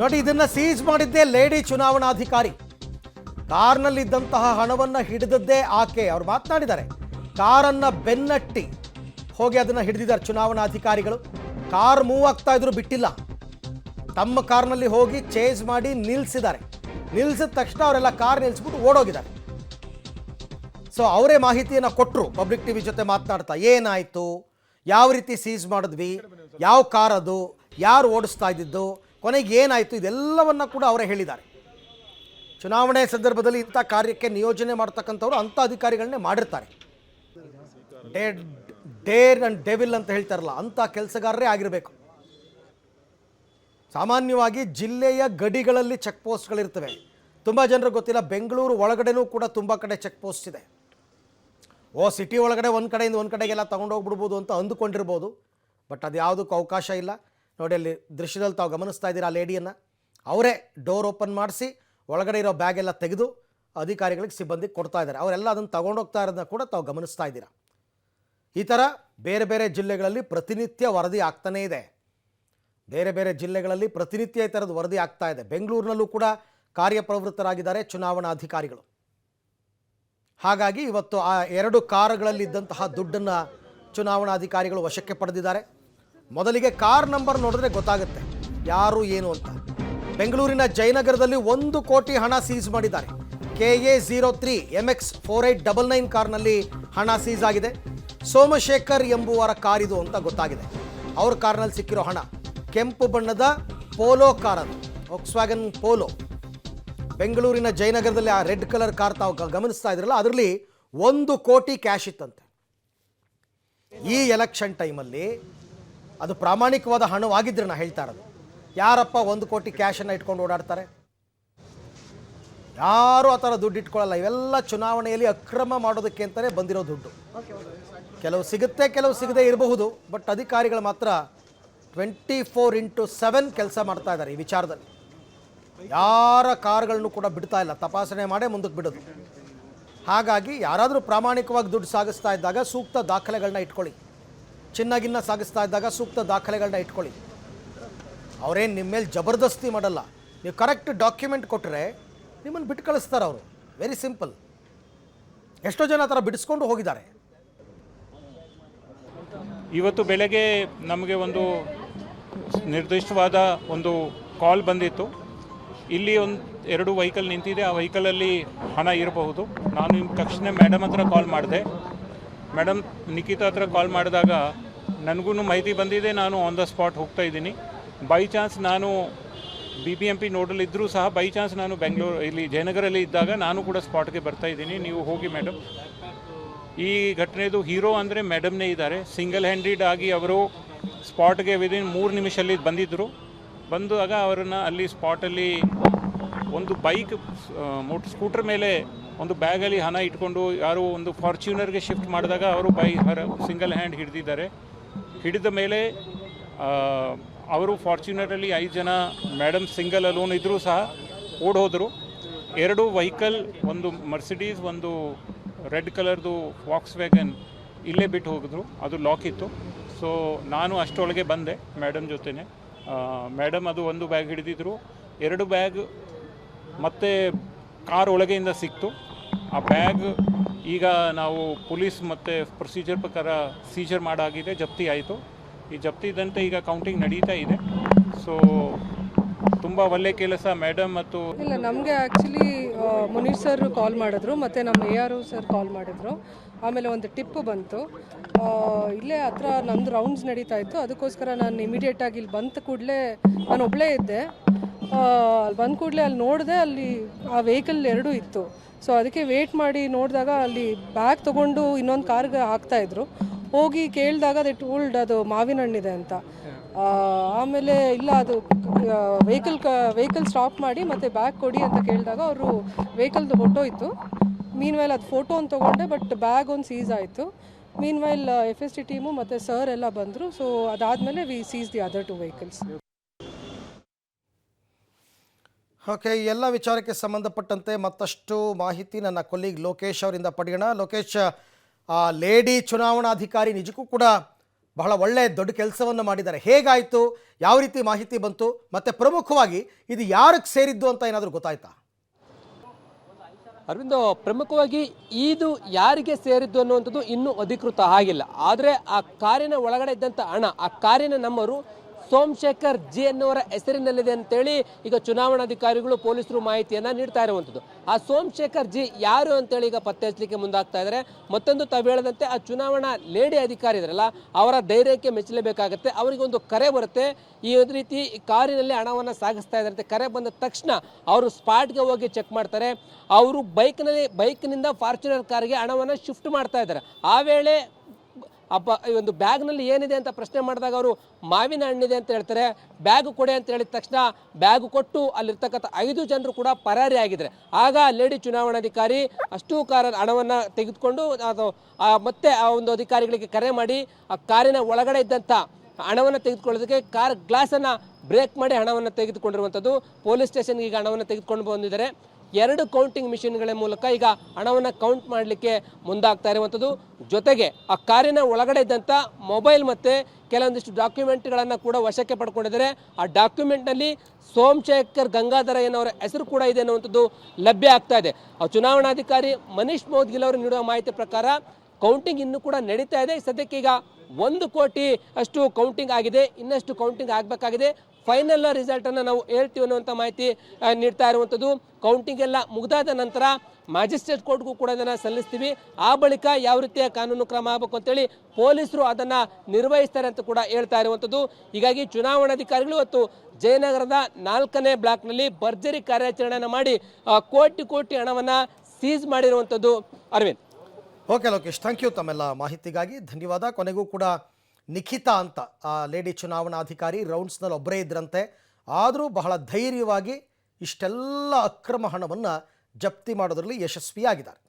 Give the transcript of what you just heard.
ನೋಡಿ, ಇದನ್ನ ಸೀಜ್ ಮಾಡಿದ್ದೇ ಲೇಡಿ ಚುನಾವಣಾಧಿಕಾರಿ. ಕಾರ್ನಲ್ಲಿದ್ದಂತಹ ಹಣವನ್ನು ಹಿಡಿದದ್ದೇ ಆಕೆ. ಅವ್ರು ಮಾತನಾಡಿದ್ದಾರೆ, ಕಾರನ್ನು ಬೆನ್ನಟ್ಟಿ ಹೋಗಿ ಅದನ್ನು ಹಿಡಿದಿದ್ದಾರೆ ಚುನಾವಣಾಧಿಕಾರಿಗಳು. ಕಾರ್ ಮೂವ್ ಆಗ್ತಾ ಇದ್ರು ಬಿಟ್ಟಿಲ್ಲ, ತಮ್ಮ ಕಾರ್ನಲ್ಲಿ ಹೋಗಿ ಚೇಸ್ ಮಾಡಿ ನಿಲ್ಲಿಸಿದ್ದಾರೆ. ನಿಲ್ಲಿಸಿದ ತಕ್ಷಣ ಅವರೆಲ್ಲ ಕಾರ್ ನಿಲ್ಲಿಸ್ಬಿಟ್ಟು ಓಡೋಗಿದ್ದಾರೆ. ಸೊ ಅವರೇ ಮಾಹಿತಿಯನ್ನು ಕೊಟ್ಟರು ಪಬ್ಲಿಕ್ ಟಿವಿ ಜೊತೆ ಮಾತನಾಡ್ತಾ. ಏನಾಯಿತು, ಯಾವ ರೀತಿ ಸೀಸ್ ಮಾಡಿದ್ವಿ, ಯಾವ ಕಾರ್ ಅದು, ಯಾರು ಓಡಿಸ್ತಾ ಇದ್ದಿದ್ದು, ಕೊನೆಗೆ ಏನಾಯಿತು, ಇದೆಲ್ಲವನ್ನು ಕೂಡ ಅವರೇ ಹೇಳಿದ್ದಾರೆ. ಚುನಾವಣೆ ಸಂದರ್ಭದಲ್ಲಿ ಇಂಥ ಕಾರ್ಯಕ್ಕೆ ನಿಯೋಜನೆ ಮಾಡ್ತಕ್ಕಂಥವ್ರು ಅಂಥ ಅಧಿಕಾರಿಗಳನ್ನೇ ಮಾಡಿರ್ತಾರೆ. ಡೇರ್ ಆ್ಯಂಡ್ ಡೆವಿಲ್ ಅಂತ ಹೇಳ್ತಾರಲ್ಲ, ಅಂಥ ಕೆಲಸಗಾರರೇ ಆಗಿರಬೇಕು. ಸಾಮಾನ್ಯವಾಗಿ ಜಿಲ್ಲೆಯ ಗಡಿಗಳಲ್ಲಿ ಚೆಕ್ ಪೋಸ್ಟ್ಗಳಿರ್ತವೆ. ತುಂಬ ಜನರಿಗೆ ಗೊತ್ತಿಲ್ಲ, ಬೆಂಗಳೂರು ಒಳಗಡೆನೂ ಕೂಡ ತುಂಬ ಕಡೆ ಚೆಕ್ ಪೋಸ್ಟ್ ಇದೆ. ಸಿಟಿ ಒಳಗಡೆ ಒಂದು ಕಡೆಯಿಂದ ಒಂದು ಕಡೆಗೆಲ್ಲ ತೊಗೊಂಡೋಗ್ಬಿಡ್ಬೋದು ಅಂತ ಅಂದುಕೊಂಡಿರ್ಬೋದು. ಬಟ್ ಅದು ಯಾವುದಕ್ಕೂ ಅವಕಾಶ ಇಲ್ಲ. ನೋಡಿ, ಅಲ್ಲಿ ದೃಶ್ಯದಲ್ಲಿ ತಾವು ಗಮನಿಸ್ತಾ ಇದ್ದೀರಾ ಆ ಲೇಡಿಯನ್ನು. ಅವರೇ ಡೋರ್ ಓಪನ್ ಮಾಡಿಸಿ ಒಳಗಡೆ ಇರೋ ಬ್ಯಾಗೆಲ್ಲ ತೆಗೆದು ಅಧಿಕಾರಿಗಳಿಗೆ ಸಿಬ್ಬಂದಿ ಕೊಡ್ತಾ ಇದ್ದಾರೆ. ಅವರೆಲ್ಲ ಅದನ್ನು ತೊಗೊಂಡೋಗ್ತಾ ಇರೋದನ್ನ ಕೂಡ ತಾವು ಗಮನಿಸ್ತಾ ಇದ್ದೀರಾ. ಈ ಥರ ಬೇರೆ ಬೇರೆ ಜಿಲ್ಲೆಗಳಲ್ಲಿ ಪ್ರತಿನಿತ್ಯ ವರದಿ ಆಗ್ತಾನೇ ಇದೆ. ಬೇರೆ ಬೇರೆ ಜಿಲ್ಲೆಗಳಲ್ಲಿ ಪ್ರತಿನಿತ್ಯ ಈ ಥರದ್ದು ವರದಿ ಆಗ್ತಾ ಇದೆ. ಬೆಂಗಳೂರಿನಲ್ಲೂ ಕೂಡ ಕಾರ್ಯಪ್ರವೃತ್ತರಾಗಿದ್ದಾರೆ ಚುನಾವಣಾಧಿಕಾರಿಗಳು. ಹಾಗಾಗಿ ಇವತ್ತು ಆ 2 ಕಾರುಗಳಲ್ಲಿದ್ದಂತಹ ದುಡ್ಡನ್ನು ಚುನಾವಣಾಧಿಕಾರಿಗಳು ವಶಕ್ಕೆ ಪಡೆದಿದ್ದಾರೆ. ಮೊದಲಿಗೆ ಕಾರ್ ನಂಬರ್ ನೋಡಿದ್ರೆ ಗೊತ್ತಾಗುತ್ತೆ ಯಾರು ಏನು ಅಂತ. ಬೆಂಗಳೂರಿನ ಜಯನಗರದಲ್ಲಿ 1 ಕೋಟಿ ಹಣ ಸೀಸ್ ಮಾಡಿದ್ದಾರೆ. KA03 MX 4899 ಕಾರ್ನಲ್ಲಿ ಹಣ ಸೀಸ್ ಆಗಿದೆ. ಸೋಮಶೇಖರ್ ಎಂಬುವರ ಕಾರಿದು ಅಂತ ಗೊತ್ತಾಗಿದೆ. ಅವ್ರ ಕಾರ್ನಲ್ಲಿ ಸಿಕ್ಕಿರೋ ಹಣ ಕೆಂಪು ಬಣ್ಣದ ಪೋಲೋ ಕಾರ್, ಅದು ವೋಕ್ಸ್ವ್ಯಾಗನ್ ಪೋಲೋ. ಬೆಂಗಳೂರಿನ ಜಯನಗರದಲ್ಲಿ ಆ ರೆಡ್ ಕಲರ್ ಕಾರ್ ತಾವು ಗಮನಿಸ್ತಾ ಇದ್ರಲ್ಲ, ಅದರಲ್ಲಿ 1 ಕೋಟಿ ಕ್ಯಾಶ್ ಇತ್ತಂತೆ. ಈ ಎಲೆಕ್ಷನ್ ಟೈಮಲ್ಲಿ ಅದು ಪ್ರಾಮಾಣಿಕವಾದ ಹಣವಾಗಿದ್ರೆ ನಾ ಹೇಳ್ತಾ ಇರೋದು. ಯಾರಪ್ಪ 1 ಕೋಟಿ ಕ್ಯಾಶನ್ನು ಇಟ್ಕೊಂಡು ಓಡಾಡ್ತಾರೆ? ಯಾರು ಆ ಥರ ದುಡ್ಡು ಇಟ್ಕೊಳ್ಳಲ್ಲ. ಇವೆಲ್ಲ ಚುನಾವಣೆಯಲ್ಲಿ ಅಕ್ರಮ ಮಾಡೋದಕ್ಕೆ ಅಂತಲೇ ಬಂದಿರೋ ದುಡ್ಡು. ಕೆಲವು ಸಿಗುತ್ತೆ, ಕೆಲವು ಸಿಗದೇ ಇರಬಹುದು. ಬಟ್ ಅಧಿಕಾರಿಗಳು ಮಾತ್ರ 24/7 ಕೆಲಸ ಮಾಡ್ತಾ ಇದ್ದಾರೆ ಈ ವಿಚಾರದಲ್ಲಿ. ಯಾರ ಕಾರುಗಳನ್ನು ಕೂಡ ಬಿಡ್ತಾ ಇಲ್ಲ, ತಪಾಸಣೆ ಮಾಡೇ ಮುಂದಕ್ಕೆ ಬಿಡೋದು. ಹಾಗಾಗಿ ಯಾರಾದರೂ ಪ್ರಾಮಾಣಿಕವಾಗಿ ದುಡ್ಡು ಸಾಗಿಸ್ತಾ ಇದ್ದಾಗ ಸೂಕ್ತ ದಾಖಲೆಗಳನ್ನ ಇಟ್ಕೊಳ್ಳಿ. ಚಿನ್ನಗಿನ್ನ ಸಾಗಿಸ್ತಾ ಇದ್ದಾಗ ಸೂಕ್ತ ದಾಖಲೆಗಳನ್ನ ಇಟ್ಕೊಳ್ಳಿ. ಅವರೇನು ನಿಮ್ಮ ಮೇಲೆ ಜಬರ್ದಸ್ತಿ ಮಾಡಲ್ಲ. ನೀವು ಕರೆಕ್ಟ್ ಡಾಕ್ಯುಮೆಂಟ್ ಕೊಟ್ಟರೆ ನಿಮ್ಮನ್ನು ಬಿಟ್ಟು ಕಳಿಸ್ತಾರೆ ಅವರು. Very simple. ಎಷ್ಟೋ ಜನ ಆ ಥರ ಬಿಡಿಸ್ಕೊಂಡು ಹೋಗಿದ್ದಾರೆ. ಇವತ್ತು ಬೆಳಗ್ಗೆ ನಮಗೆ ಒಂದು ನಿರ್ದಿಷ್ಟವಾದ ಒಂದು ಕಾಲ್ ಬಂದಿತ್ತು. ಇಲ್ಲಿ 2 ವೆಹಿಕಲ್ ನಿಂತಿದೆ, ಆ ವೆಹಿಕಲಲ್ಲಿ ಹಣ ಇರಬಹುದು. ನಾನು ತಕ್ಷಣ ಮೇಡಮ್ ಹತ್ರ ಕಾಲ್ ಮಾಡಿದೆ. ಮೇಡಮ್ ನಿಖಿತಾ ಹತ್ರ ಕಾಲ್ ಮಾಡಿದಾಗ ನನಗೂ ಮಾಹಿತಿ ಬಂದಿದೆ, ನಾನು ಆನ್ ದ ಸ್ಪಾಟ್ ಹೋಗ್ತಾ ಇದ್ದೀನಿ. ಬೈ ಚಾನ್ಸ್ ನಾನು BBMP ನೋಡಲಿದ್ದರೂ ಸಹ ಬೈ ಚಾನ್ಸ್ ನಾನು ಇಲ್ಲಿ ಜಯನಗರಲ್ಲಿ ಇದ್ದಾಗ ನಾನು ಕೂಡ ಸ್ಪಾಟ್ಗೆ ಬರ್ತಾ ಇದ್ದೀನಿ, ನೀವು ಹೋಗಿ ಮೇಡಮ್. ಈ ಘಟನೆದು ಹೀರೋ ಅಂದರೆ ಮೇಡಮ್ನೇ ಇದ್ದಾರೆ. ಸಿಂಗಲ್ ಹ್ಯಾಂಡೆಡ್ ಆಗಿ ಅವರು ಸ್ಪಾಟ್ಗೆ ವಿದಿನ್ 3 ನಿಮಿಷಲ್ಲಿ ಬಂದಿದ್ದರು. ಬಂದಾಗ ಅವರನ್ನು ಅಲ್ಲಿ ಸ್ಪಾಟಲ್ಲಿ ಒಂದು ಬೈಕ್ ಸ್ಕೂಟರ್ ಮೇಲೆ ಒಂದು ಬ್ಯಾಗಲ್ಲಿ ಹಣ ಇಟ್ಕೊಂಡು ಯಾರು ಒಂದು ಫಾರ್ಚ್ಯೂನರ್ಗೆ ಶಿಫ್ಟ್ ಮಾಡಿದಾಗ ಅವರು ಸಿಂಗಲ್ ಹ್ಯಾಂಡ್ ಹಿಡಿದಿದ್ದಾರೆ. ಹಿಡಿದ ಮೇಲೆ ಅವರು ಫಾರ್ಚ್ಯೂನರಲ್ಲಿ 5 ಜನ, ಮೇಡಮ್ ಸಿಂಗಲ್ ಅಲೋನ್ ಇದ್ದರೂ ಸಹ ಓಡೋದ್ರು. 2 ವೆಹಿಕಲ್, ಒಂದು ಮರ್ಸಿಡೀಸ್, ಒಂದು ರೆಡ್ ಕಲರ್ದು ವಾಕ್ಸ್ವ್ಯಾಗನ್ ಇಲ್ಲೇ ಬಿಟ್ಟು ಹೋಗಿದ್ರು. ಅದು ಲಾಕ್ ಇತ್ತು. ಸೊ ನಾನು ಅಷ್ಟರೊಳಗೆ ಬಂದೆ ಮೇಡಮ್ ಜೊತೆನೆ. ಮೇಡಮ್ ಅದು 1 ಬ್ಯಾಗ್ ಹಿಡಿದಿದ್ರು, 2 ಬ್ಯಾಗ್ ಮತ್ತು ಕಾರ್ ಒಳಗೆಯಿಂದ ಸಿಕ್ತು. ಆ ಬ್ಯಾಗ್ ಈಗ ನಾವು ಪೊಲೀಸ್ ಮತ್ತು ಪ್ರೊಸೀಜರ್ ಪ್ರಕಾರ ಸೀಜರ್ ಮಾಡಾಗಿದೆ, ಜಪ್ತಿ ಆಯಿತು. ಈ ಜಪ್ತಿದಂತೆ ಈಗ ಕೌಂಟಿಂಗ್ ನಡೀತಾ ಇದೆ. ಸೊ ತುಂಬ ಒಳ್ಳೆ ಕೆಲಸ ಮೇಡಮ್. ಮತ್ತು ಇಲ್ಲ, ನಮಗೆ ಆ್ಯಕ್ಚುಲಿ ಮುನೀರ್ ಸರ್ ಕಾಲ್ ಮಾಡಿದ್ರು, ಮತ್ತು ನಮ್ಮ ARO ಸರ್ ಕಾಲ್ ಮಾಡಿದ್ರು. ಆಮೇಲೆ ಒಂದು ಟಿಪ್ ಬಂತು. ಇಲ್ಲೇ ಹತ್ರ ನಂದು ರೌಂಡ್ಸ್ ನಡೀತಾ ಇತ್ತು. ಅದಕ್ಕೋಸ್ಕರ ನಾನು ಇಮಿಡಿಯೇಟಾಗಿ ಇಲ್ಲಿ ಬಂದ ಕೂಡಲೇ, ನಾನು ಒಬ್ಬಳೇ ಇದ್ದೆ, ಅಲ್ಲಿ ಬಂದ ಕೂಡಲೇ ಅಲ್ಲಿ ನೋಡಿದೆ, ಅಲ್ಲಿ ಆ ವೆಹಿಕಲ್ 2 ಇತ್ತು. ಸೊ ಅದಕ್ಕೆ ವೇಟ್ ಮಾಡಿ ನೋಡಿದಾಗ ಅಲ್ಲಿ ಬ್ಯಾಗ್ ತೊಗೊಂಡು ಇನ್ನೊಂದು ಕಾರ್ಗೆ ಹಾಕ್ತಾಯಿದ್ರು. ಹೋಗಿ ಕೇಳಿದಾಗ ಅದು ಟೋಲ್ಡ್ ಅದು ಮಾವಿನ ಹಣ್ಣಿದೆ ಅಂತ. ಆಮೇಲೆ ಇಲ್ಲ, ಅದು ವೆಹಿಕಲ್ ಸ್ಟಾಪ್ ಮಾಡಿ ಮತ್ತು ಬ್ಯಾಗ್ ಕೊಡಿ ಅಂತ ಕೇಳಿದಾಗ ಅವರು ವೆಹಿಕಲ್ದು ಹೊಟ್ಟೋಯ್ತು. ಮೀನ್ ವೈಲ್ ಅದು ಫೋಟೋ ಒಂದು ತೊಗೊಂಡೆ, ಬಟ್ ಬ್ಯಾಗ್ ಒಂದು ಸೀಸ್ ಆಯಿತು. ಮೀನ್ ವೈಲ್ FST ಟೀಮು ಮತ್ತು ಸರ್ ಎಲ್ಲ ಬಂದರು. ಸೊ ಅದಾದಮೇಲೆ we seize the other 2 vehicles. Okay, ಎಲ್ಲ ವಿಚಾರಕ್ಕೆ ಸಂಬಂಧಪಟ್ಟಂತೆ ಮತ್ತಷ್ಟು ಮಾಹಿತಿ ನನ್ನ ಕೊಲೀಗ್ ಲೋಕೇಶ್ ಅವರಿಂದ ಪಡೆಯೋಣ. ಲೋಕೇಶ್, ಲೇಡಿ ಚುನಾವಣಾಧಿಕಾರಿ ನಿಜಕ್ಕೂ ಕೂಡ ಬಹಳ ಒಳ್ಳೆಯ ದೊಡ್ಡ ಕೆಲಸವನ್ನು ಮಾಡಿದ್ದಾರೆ. ಹೇಗಾಯಿತು, ಯಾವ ರೀತಿ ಮಾಹಿತಿ ಬಂತು, ಮತ್ತು ಪ್ರಮುಖವಾಗಿ ಇದು ಯಾರಿಗೆ ಸೇರಿದ್ದು ಅಂತ ಏನಾದರೂ ಗೊತ್ತಾಯ್ತಾ? ಅರವಿಂದ್, ಪ್ರಮುಖವಾಗಿ ಇದು ಯಾರಿಗೆ ಸೇರಿದ್ದು ಅನ್ನುವಂಥದ್ದು ಇನ್ನೂ ಅಧಿಕೃತ ಆಗಿಲ್ಲ. ಆದರೆ ಆ ಕಾರಿನ ಒಳಗಡೆ ಇದ್ದಂಥ ಹಣ, ಆ ಕಾರಿನ ನಂಬರು ಸೋಮಶೇಖರ್ ಜಿ ಅನ್ನುವರ ಹೆಸರಿನಲ್ಲಿದೆ ಅಂತೇಳಿ ಈಗ ಚುನಾವಣಾಧಿಕಾರಿಗಳು ಪೊಲೀಸರು ಮಾಹಿತಿಯನ್ನು ನೀಡ್ತಾ ಇರುವಂಥದ್ದು. ಆ ಸೋಮಶೇಖರ್ ಜಿ ಯಾರು ಅಂತೇಳಿ ಈಗ ಪತ್ತೆ ಹಚ್ಚಲಿಕ್ಕೆ ಮುಂದಾಗ್ತಾ ಇದ್ದಾರೆ. ಮತ್ತೊಂದು ತಾವು ಹೇಳದಂತೆ ಆ ಚುನಾವಣಾ ಲೇಡಿ ಅಧಿಕಾರಿ ಇದ್ರಲ್ಲ, ಅವರ ಧೈರ್ಯಕ್ಕೆ ಮೆಚ್ಚಲೇಬೇಕಾಗತ್ತೆ. ಅವರಿಗೆ ಒಂದು ಕರೆ ಬರುತ್ತೆ, ಈ ಒಂದು ರೀತಿ ಕಾರಿನಲ್ಲಿ ಹಣವನ್ನು ಸಾಗಿಸ್ತಾ ಇದ್ದಾರೆ. ಕರೆ ಬಂದ ತಕ್ಷಣ ಅವರು ಸ್ಪಾಟ್ಗೆ ಹೋಗಿ ಚೆಕ್ ಮಾಡ್ತಾರೆ. ಅವರು ಬೈಕ್ನಿಂದ ಫಾರ್ಚುನರ್ ಕಾರ್ಗೆ ಹಣವನ್ನು ಶಿಫ್ಟ್ ಮಾಡ್ತಾ ಇದ್ದಾರೆ. ಆ ವೇಳೆ ಈ ಒಂದು ಬ್ಯಾಗ್ನಲ್ಲಿ ಏನಿದೆ ಅಂತ ಪ್ರಶ್ನೆ ಮಾಡಿದಾಗ ಅವರು ಮಾವಿನ ಹಣ್ಣಿದೆ ಅಂತ ಹೇಳ್ತಾರೆ. ಬ್ಯಾಗ್ ಕೊಡೆ ಅಂತ ಹೇಳಿದ ತಕ್ಷಣ ಬ್ಯಾಗ್ ಕೊಟ್ಟು ಅಲ್ಲಿರ್ತಕ್ಕಂಥ 5 ಜನರು ಕೂಡ ಪರಾರಿ ಆಗಿದ್ದಾರೆ. ಆಗ ಲೇಡಿ ಚುನಾವಣಾಧಿಕಾರಿ ಅಷ್ಟು ಹಣವನ್ನು ತೆಗೆದುಕೊಂಡು ಮತ್ತೆ ಆ ಒಂದು ಅಧಿಕಾರಿಗಳಿಗೆ ಕರೆ ಮಾಡಿ ಆ ಕಾರಿನ ಒಳಗಡೆ ಇದ್ದಂಥ ಹಣವನ್ನು ತೆಗೆದುಕೊಳ್ಳೋದಕ್ಕೆ ಕಾರ್ ಗ್ಲಾಸನ್ನು ಬ್ರೇಕ್ ಮಾಡಿ ಹಣವನ್ನು ತೆಗೆದುಕೊಂಡಿರುವಂಥದ್ದು. ಪೊಲೀಸ್ ಸ್ಟೇಷನ್ಗೆ ಈಗ ಹಣವನ್ನು ತೆಗೆದುಕೊಂಡು ಬಂದಿದ್ದಾರೆ. 2 ಕೌಂಟಿಂಗ್ ಮಿಷಿನ್ಗಳ ಮೂಲಕ ಈಗ ಹಣವನ್ನು ಕೌಂಟ್ ಮಾಡಲಿಕ್ಕೆ ಮುಂದಾಗ್ತಾ ಇರುವಂಥದ್ದು. ಜೊತೆಗೆ ಆ ಕಾರಿನ ಒಳಗಡೆ ಇದ್ದಂಥ ಮೊಬೈಲ್ ಮತ್ತು ಕೆಲವೊಂದಿಷ್ಟು ಡಾಕ್ಯುಮೆಂಟ್ಗಳನ್ನು ಕೂಡ ವಶಕ್ಕೆ ಪಡ್ಕೊಂಡಿದ್ದಾರೆ. ಆ ಡಾಕ್ಯುಮೆಂಟ್ನಲ್ಲಿ ಸೋಮಶೇಖರ್ ಗಂಗಾಧರ ಏನವರ ಹೆಸರು ಕೂಡ ಇದೆ ಅನ್ನುವಂಥದ್ದು ಲಭ್ಯ ಆಗ್ತಾ ಇದೆ. ಆ ಚುನಾವಣಾಧಿಕಾರಿ ಮನೀಶ್ ಮೋದ್ಗಿಲ್ ಅವರು ನೀಡುವ ಮಾಹಿತಿ ಪ್ರಕಾರ ಕೌಂಟಿಂಗ್ ಇನ್ನೂ ಕೂಡ ನಡೀತಾ ಇದೆ. ಸದ್ಯಕ್ಕೆ ಈಗ 1 ಕೋಟಿ ಅಷ್ಟು ಕೌಂಟಿಂಗ್ ಆಗಿದೆ, ಇನ್ನಷ್ಟು ಕೌಂಟಿಂಗ್ ಆಗಬೇಕಾಗಿದೆ. ಫೈನಲ್ ರಿಸಲ್ಟನ್ನು ನಾವು ಹೇಳ್ತೀವಿ ಅನ್ನುವಂಥ ಮಾಹಿತಿ ನೀಡ್ತಾ ಇರುವಂಥದ್ದು. ಕೌಂಟಿಂಗ್ ಎಲ್ಲ ಮುಗಿದಾದ ನಂತರ ಮ್ಯಾಜಿಸ್ಟ್ರೇಟ್ ಕೋರ್ಟ್ಗೂ ಕೂಡ ಅದನ್ನು ಸಲ್ಲಿಸ್ತೀವಿ. ಆ ಬಳಿಕ ಯಾವ ರೀತಿಯ ಕಾನೂನು ಕ್ರಮ ಆಗಬೇಕು ಅಂತೇಳಿ ಪೊಲೀಸರು ಅದನ್ನು ನಿರ್ವಹಿಸ್ತಾರೆ ಅಂತ ಕೂಡ ಹೇಳ್ತಾ ಇರುವಂಥದ್ದು. ಹೀಗಾಗಿ ಚುನಾವಣಾಧಿಕಾರಿಗಳು ಇವತ್ತು ಜಯನಗರದ 4ನೇ ಬ್ಲಾಕ್ನಲ್ಲಿ ಭರ್ಜರಿ ಕಾರ್ಯಾಚರಣೆಯನ್ನು ಮಾಡಿ ಕೋಟಿ ಹಣವನ್ನು ಸೀಸ್ ಮಾಡಿರುವಂಥದ್ದು. Arvind. Okay Lokesh, thank you ತಮ್ಮೆಲ್ಲ ಮಾಹಿತಿಗಾಗಿ, ಧನ್ಯವಾದ. ಕೊನೆಗೂ ಕೂಡ ನಿಖಿತಾ ಅಂತ ಆ ಲೇಡಿ ಚುನಾವಣಾಧಿಕಾರಿ ರೌಂಡ್ಸ್ನಲ್ಲಿ ಒಬ್ಬರೇ ಇದ್ರಂತೆ. ಆದರೂ ಬಹಳ ಧೈರ್ಯವಾಗಿ ಇಷ್ಟೆಲ್ಲ ಅಕ್ರಮ ಹಣವನ್ನು ಜಪ್ತಿ ಮಾಡೋದರಲ್ಲಿ ಯಶಸ್ವಿಯಾಗಿದ್ದಾರೆ.